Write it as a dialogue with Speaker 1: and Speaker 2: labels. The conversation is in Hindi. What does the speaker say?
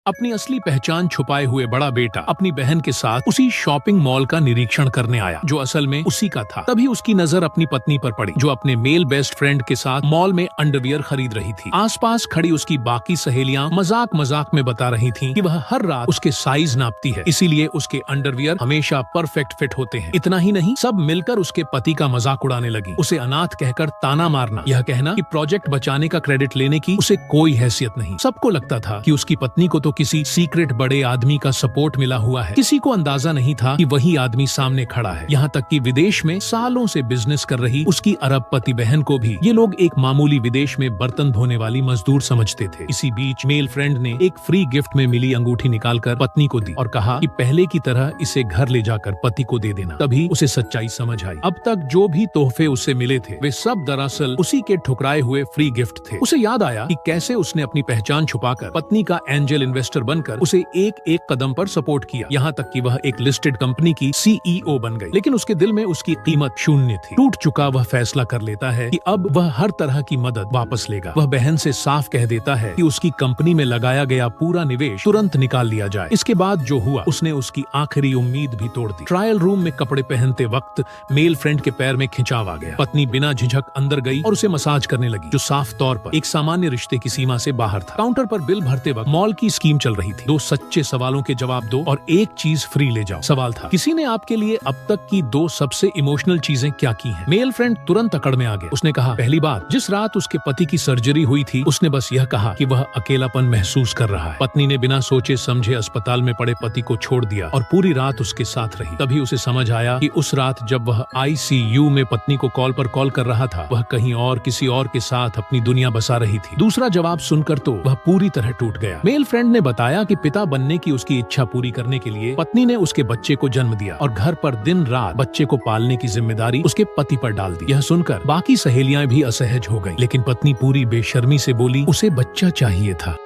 Speaker 1: अपनी असली पहचान छुपाए हुए बड़ा बेटा अपनी बहन के साथ उसी शॉपिंग मॉल का निरीक्षण करने आया जो असल में उसी का था। तभी उसकी नजर अपनी पत्नी पर पड़ी जो अपने मेल बेस्ट फ्रेंड के साथ मॉल में अंडरवियर खरीद रही थी। आसपास खड़ी उसकी बाकी सहेलियां मजाक मजाक में बता रही थीं कि वह हर रात उसके साइज नापती है, इसीलिए उसके अंडरवियर हमेशा परफेक्ट फिट होते हैं। इतना ही नहीं, सब मिलकर उसके पति का मजाक उड़ाने लगी, उसे अनाथ कहकर ताना मारना, यह कहना कि प्रोजेक्ट बचाने का क्रेडिट लेने की उसे कोई हैसियत नहीं। सबको लगता था कि उसकी पत्नी को तो किसी सीक्रेट बड़े आदमी का सपोर्ट मिला हुआ है। किसी को अंदाजा नहीं था कि वही आदमी सामने खड़ा है। यहाँ तक कि विदेश में सालों से बिजनेस कर रही उसकी अरबपति बहन को भी ये लोग एक मामूली विदेश में बर्तन धोने वाली मजदूर समझते थे। इसी बीच मेल फ्रेंड ने एक फ्री गिफ्ट में मिली अंगूठी निकालकर पत्नी को दी और कहा कि पहले की तरह इसे घर ले जाकर पति को दे देना। तभी उसे सच्चाई समझ आई। अब तक जो भी तोहफे उसे मिले थे वे सब दरअसल उसी के ठुकराए हुए फ्री गिफ्ट थे। उसे याद आया कि कैसे उसने अपनी पहचान छुपाकर पत्नी का एंजल इन्वेस्टर बनकर उसे एक एक कदम पर सपोर्ट किया, यहाँ तक कि वह एक लिस्टेड कंपनी की सीईओ बन गई। लेकिन उसके दिल में उसकी कीमत शून्य थी। टूट चुका वह फैसला कर लेता है कि अब वह हर तरह की मदद वापस लेगा। वह बहन से साफ कह देता है कि उसकी कंपनी में लगाया गया पूरा निवेश तुरंत निकाल लिया जाए। इसके बाद जो हुआ उसने उसकी आखिरी उम्मीद भी तोड़ दी। ट्रायल रूम में कपड़े पहनते वक्त मेल फ्रेंड के पैर में खिंचाव आ गया। पत्नी बिना झिझक अंदर गई और उसे मसाज करने लगी, जो साफ तौर पर एक सामान्य रिश्ते की सीमा से बाहर था। काउंटर पर बिल भरते वक्त मॉल की स्कीम चल रही थी, 2 सच्चे सवालों के जवाब दो और एक चीज फ्री ले जाओ। सवाल था, किसी ने आपके लिए अब तक की 2 सबसे इमोशनल चीजें क्या की हैं? मेल फ्रेंड तुरंत अकड़ में आ गया। उसने कहा, पहली बात, जिस रात उसके पति की सर्जरी हुई थी उसने बस यह कहा कि वह अकेलापन महसूस कर रहा है। पत्नी ने बिना सोचे समझे अस्पताल में पड़े पति को छोड़ दिया और पूरी रात उसके साथ रही। तभी उसे समझ आया कि उस रात जब वह आईसीयू में पत्नी को कॉल पर कॉल कर रहा था वह कहीं और किसी और के साथ अपनी दुनिया बसा रही थी। दूसरा जवाब सुनकर तो वह पूरी तरह टूट गया। मेल फ्रेंड ने बताया कि पिता बनने की उसकी इच्छा पूरी करने के लिए पत्नी ने उसके बच्चे को जन्म दिया और घर पर दिन रात बच्चे को पालने की जिम्मेदारी उसके पति पर डाल दी। यह सुनकर बाकी सहेलियां भी असहज हो गईं, लेकिन पत्नी पूरी बेशर्मी से बोली, उसे बच्चा चाहिए था।